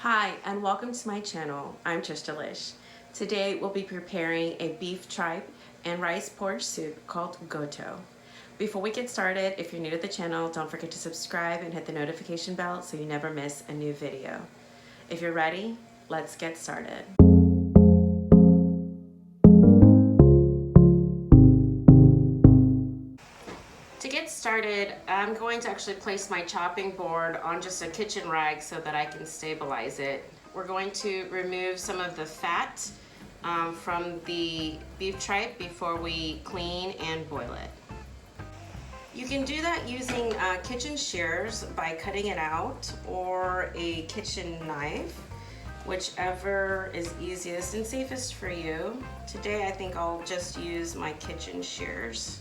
Hi and welcome to my channel. I'm Trish. Today we'll be preparing a beef tripe and rice porridge soup called Goto. Before we get started, if you're new to the channel, don't forget to subscribe and hit the notification bell so you never miss a new video. If you're ready, let's get started. To get started, I'm going to actually place my chopping board on just a kitchen rag so that I can stabilize it. We're going to remove some of the fat from the beef tripe before we clean and boil it. You can do that using kitchen shears by cutting it out, or a kitchen knife, whichever is easiest and safest for you. Today I think I'll just use my kitchen shears.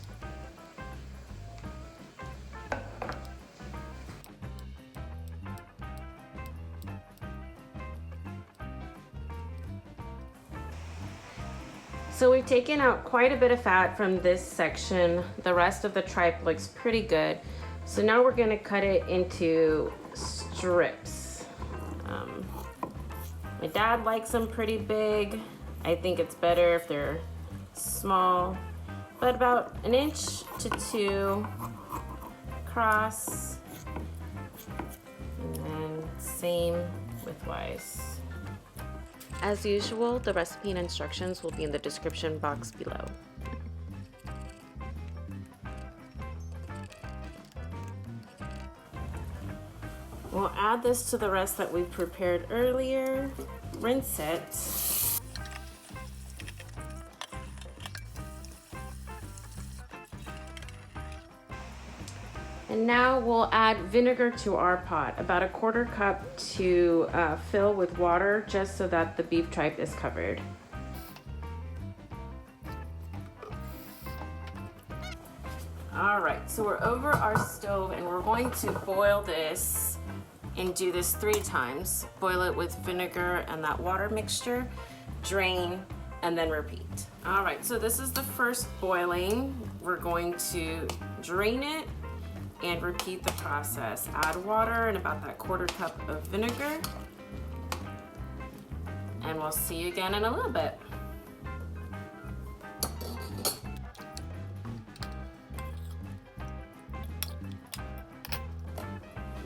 So we've taken out quite a bit of fat from this section. The rest of the tripe looks pretty good. So now we're gonna cut it into strips. My dad likes them pretty big. I think it's better if they're small, but about 1 to 2 inches across, and then same widthwise. As usual, the recipe and instructions will be in the description box below. We'll add this to the rest that we prepared earlier, rinse it. And now we'll add vinegar to our pot, about 1/4 cup to fill with water, just so that the beef tripe is covered. All right, so we're over our stove and we're going to boil this and do this 3 times. Boil it with vinegar and that water mixture, drain, and then repeat. All right, so this is the first boiling. We're going to drain it and repeat the process. Add water and about that 1/4 cup of vinegar. And we'll see you again in a little bit.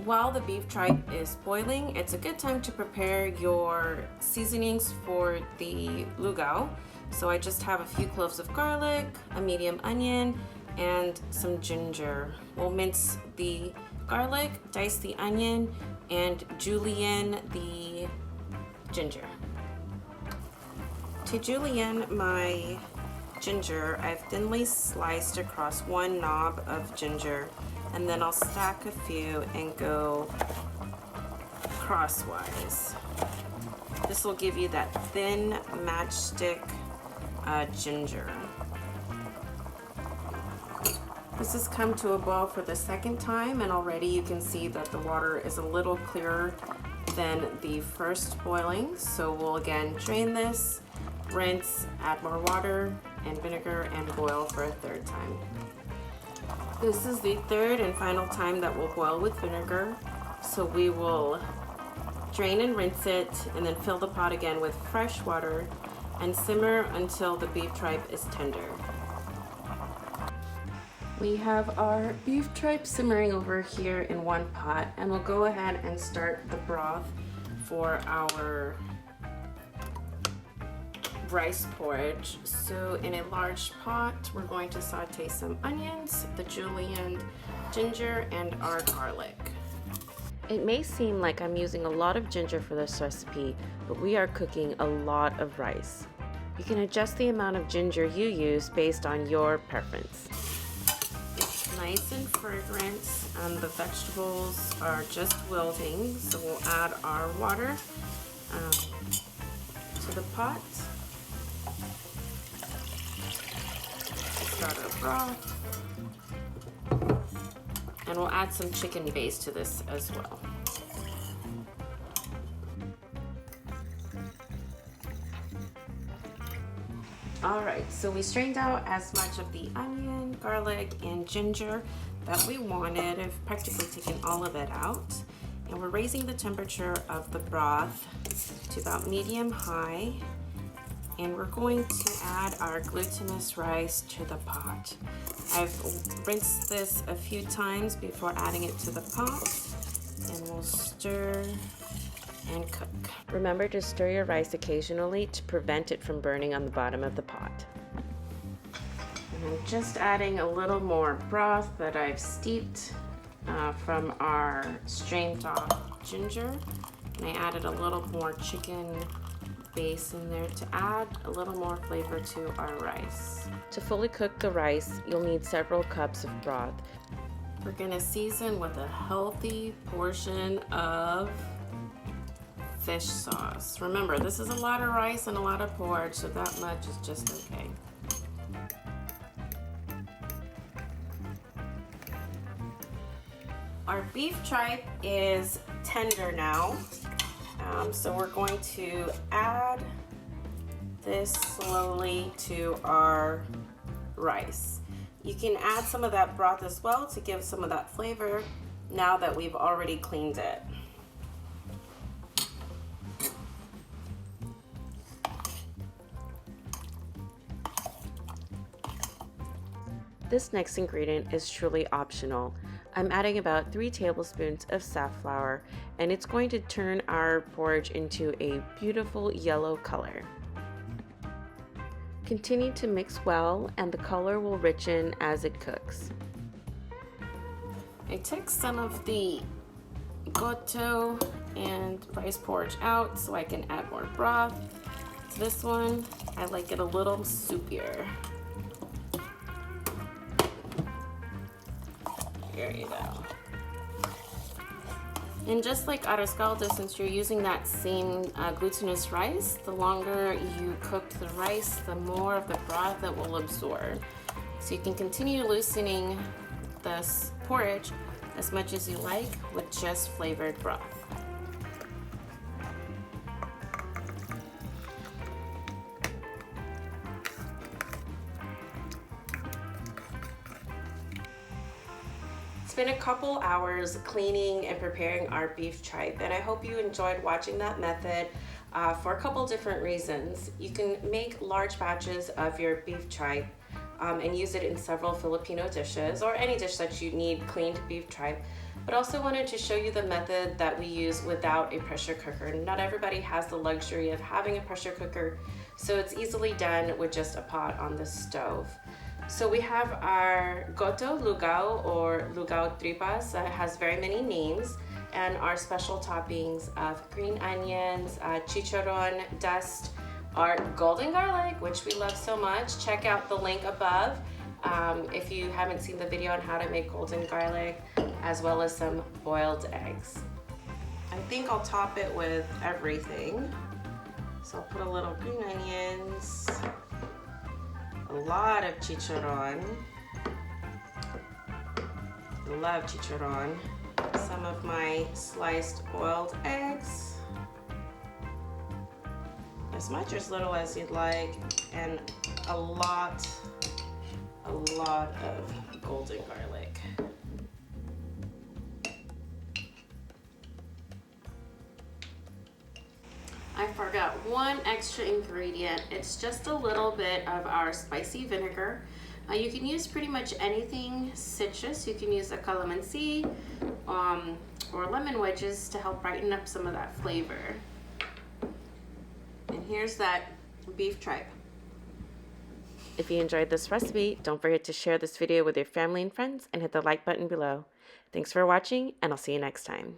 While the beef tripe is boiling, it's a good time to prepare your seasonings for the lugaw. So I just have a few cloves of garlic, a medium onion, and some ginger. We'll mince the garlic, dice the onion, and julienne the ginger. To julienne my ginger, I've thinly sliced across 1 knob of ginger, and then I'll stack a few and go crosswise. This will give you that thin matchstick ginger. This has come to a boil for the 2nd time, and already you can see that the water is a little clearer than the first boiling. So we'll again drain this, rinse, add more water and vinegar, and boil for a 3rd time. This is the 3rd and final time that we'll boil with vinegar. So we will drain and rinse it, and then fill the pot again with fresh water and simmer until the beef tripe is tender. We have our beef tripe simmering over here in 1 pot, and we'll go ahead and start the broth for our rice porridge. So in a large pot, we're going to saute some onions, the julienne ginger, and our garlic. It may seem like I'm using a lot of ginger for this recipe, but we are cooking a lot of rice. You can adjust the amount of ginger you use based on your preference. Nice and fragrant, and the vegetables are just wilting, so we'll add our water to the pot. Start our broth, and we'll add some chicken base to this as well. All right, so we strained out as much of the onion, garlic, and ginger that we wanted. I've practically taken all of it out. And we're raising the temperature of the broth to about medium-high. And we're going to add our glutinous rice to the pot. I've rinsed this a few times before adding it to the pot. And we'll stir and cook. Remember to stir your rice occasionally to prevent it from burning on the bottom of the pot. And I'm just adding a little more broth that I've steeped from our strained off ginger. And I added a little more chicken base in there to add a little more flavor to our rice. To fully cook the rice, you'll need several cups of broth. We're gonna season with a healthy portion of fish sauce. Remember, this is a lot of rice and a lot of porridge, so that much is just okay. Our beef tripe is tender now. So we're going to add this slowly to our rice. You can add some of that broth as well to give some of that flavor now that we've already cleaned it. This next ingredient is truly optional. I'm adding about 3 tablespoons of safflower, and it's going to turn our porridge into a beautiful yellow color. Continue to mix well, and the color will richen as it cooks. I took some of the Goto and rice porridge out so I can add more broth. To this one, I like it a little soupier. There you go. And just like arroz caldo, since you're using that same glutinous rice, the longer you cook the rice, the more of the broth that will absorb. So you can continue loosening this porridge as much as you like with just flavored broth. It's been a couple hours cleaning and preparing our beef tripe, and I hope you enjoyed watching that method for a couple different reasons. You can make large batches of your beef tripe and use it in several Filipino dishes or any dish that you need cleaned beef tripe, but also wanted to show you the method that we use without a pressure cooker. Not everybody has the luxury of having a pressure cooker, so it's easily done with just a pot on the stove. So we have our Goto-Lugaw or Lugaw Tripas. It has very many names, and our special toppings of green onions, chicharron dust, our golden garlic, which we love so much. Check out the link above if you haven't seen the video on how to make golden garlic, as well as some boiled eggs. I think I'll top it with everything. So I'll put a little green onions, a lot of chicharron. Love chicharron. Some of my sliced boiled eggs. As much or as little as you'd like, and a lot of golden garlic. I forgot one extra ingredient. It's just a little bit of our spicy vinegar. You can use pretty much anything citrus. You can use a calamansi or lemon wedges to help brighten up some of that flavor. And here's that beef tripe. If you enjoyed this recipe, don't forget to share this video with your family and friends and hit the like button below. Thanks for watching, and I'll see you next time.